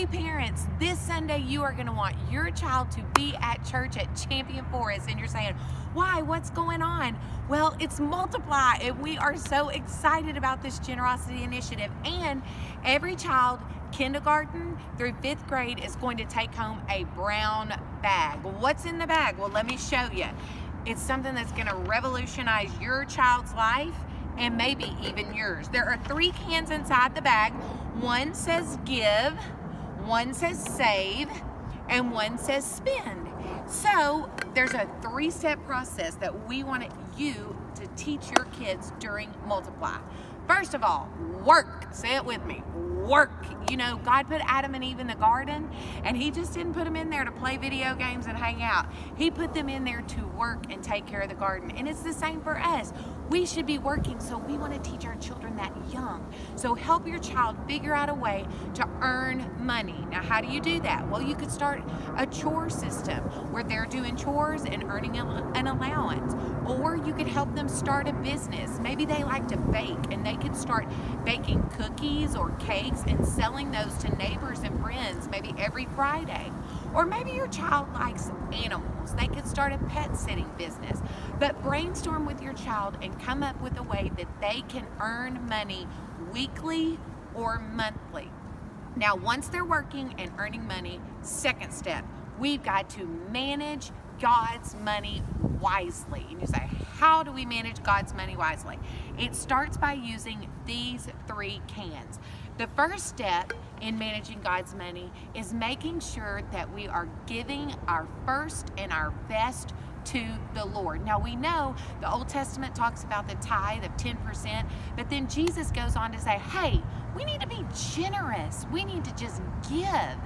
Hey parents, this Sunday you are going to want your child to be at church at Champion Forest, and you're saying, why? What's going on? Well, it's Multiply, and we are so excited about this generosity initiative. And every child, kindergarten through 5th grade, is going to take home a brown bag. What's in the bag? Well, let me show you. It's something that's going to revolutionize your child's life and maybe even yours. There are 3 cans inside the bag. One says give, one says save, and one says spend. So there's a 3-step process that we want you to teach your kids during Multiply. First of all, work. Say it with me. Work. You know, God put Adam and Eve in the garden, and he just didn't put them in there to play video games and hang out. He put them in there to work and take care of the garden. And it's the same for us. We should be working, so we want to teach our children that young. So help your child figure out a way to earn money. Now, how do you do that? Well, you could start a chore system where they're doing chores and earning an allowance. Or you could help them start a business. Maybe they like to bake, and they could start baking cookies or cakes and selling those to neighbors and friends maybe every Friday. Or maybe your child likes animals. They could start a pet sitting business. But brainstorm with your child and come up with a way that they can earn money weekly or monthly. Now, once they're working and earning money, second step, we've got to manage God's money wisely. And you say, how do we manage God's money wisely? It starts by using these 3 cans. The first step in managing God's money is making sure that we are giving our first and our best to the Lord. Now, we know the Old Testament talks about the tithe of 10%, but then Jesus goes on to say, hey, we need to be generous. We need to just give.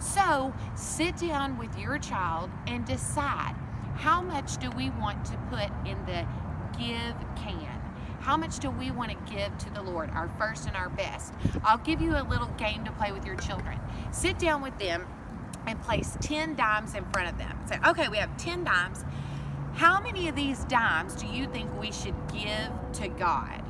So sit down with your child and decide, how much do we want to put in the give can? How much do we want to give to the Lord, our first and our best? I'll give you a little game to play with your children. Sit down with them and place 10 dimes in front of them. Say, okay, we have 10 dimes. How many of these dimes do you think we should give to God?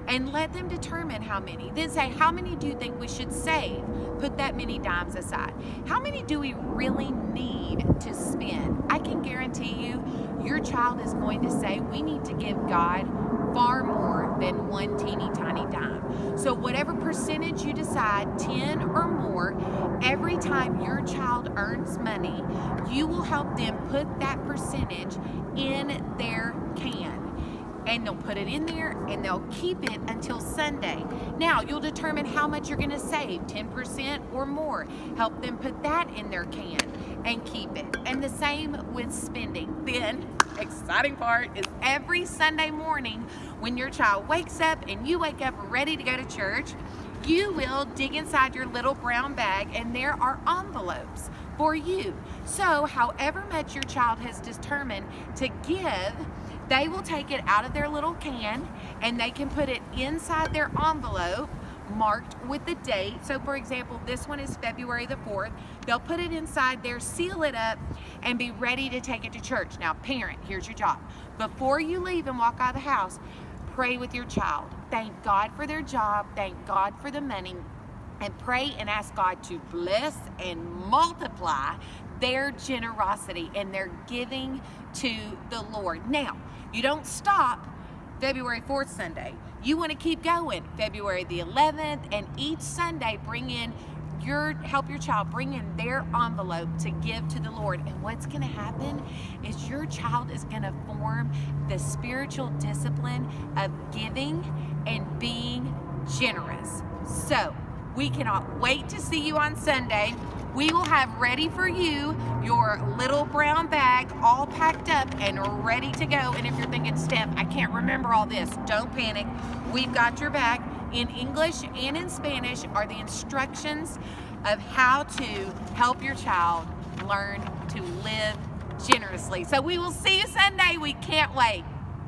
And let them determine how many. Then say, how many do you think we should save? Put that many dimes aside. How many do we really need to spend? I can guarantee you, your child is going to say, we need to give God far more than one teeny tiny dime. So whatever percentage you decide, 10 or more, every time your child earns money, you will help them put that percentage in their can. And they'll put it in there and they'll keep it until Sunday. Now, you'll determine how much you're going to save, 10% or more. Help them put that in their can and keep it. And the same with spending. Then, exciting part is every Sunday morning when your child wakes up and you wake up ready to go to church, you will dig inside your little brown bag and there are envelopes for you. So, however much your child has determined to give, they will take it out of their little can and they can put it inside their envelope marked with the date. So for example, this one is February the 4th. They'll put it inside there, seal it up, and be ready to take it to church. Now, parent, here's your job. Before you leave and walk out of the house, pray with your child. Thank God for their job. Thank God for the money. And pray and ask God to bless and multiply their generosity and their giving to the Lord. Now, you don't stop February 4th Sunday. You want to keep going February the 11th, and each Sunday help your child bring in their envelope to give to the Lord. And what's going to happen is your child is going to form the spiritual discipline of giving and being generous. So we cannot wait to see you on Sunday. We will have ready for you your little brown bag all packed up and ready to go. And if you're thinking, Steph, I can't remember all this, don't panic. We've got your bag. In English and in Spanish are the instructions of how to help your child learn to live generously. So we will see you Sunday. We can't wait.